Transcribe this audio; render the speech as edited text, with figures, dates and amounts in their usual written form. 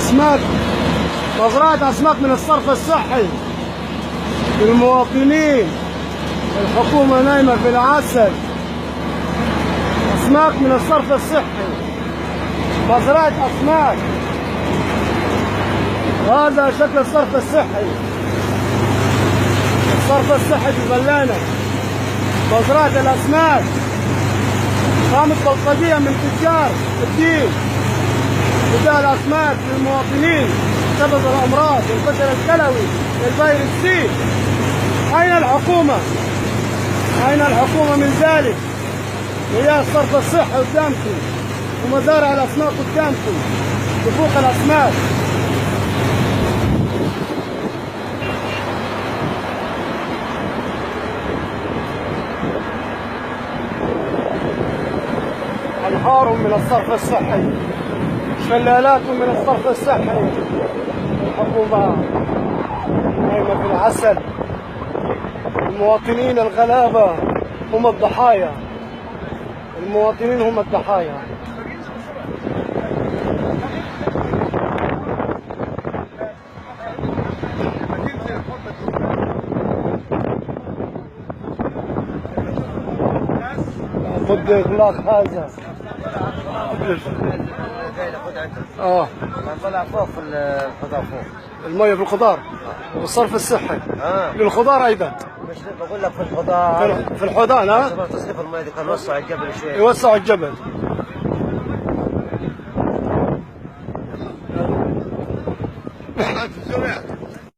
أسماك، مزرعة أسماك من الصرف الصحي للمواطنين. الحكومة نايمة في العسل. أسماك من الصرف الصحي، مزرعة أسماك. هذا شكل الصرف الصحي. الصرف الصحي في بلانة، مزرعة الأسماك. قامت بلطجية من تجار الدين تجاه الأسماك للمواطنين بسبب الأمراض والفشل الكلوي للفيروس سي. أين الحكومة؟ أين الحكومة من ذلك؟ هي الصرف الصحي قدامكم ومزارع الأسماك قدامكم سفوق الأسماك. أنهارهم من الصرف الصحي، شلالاتهم من الصرف الصحي. الحكومة نايمة في العسل. المواطنين الغلابة هم الضحايا. المواطنين هم الضحايا. خد إغلاق هذا. طلع فوق في الخضار فوق. المية في الخضار والصرف الصحي للخضار أيضا. مش بقول لك في الخضار في الحوضان. تصريف المية دي كان وسعوا الجبل شوي. يوسعوا الجبل.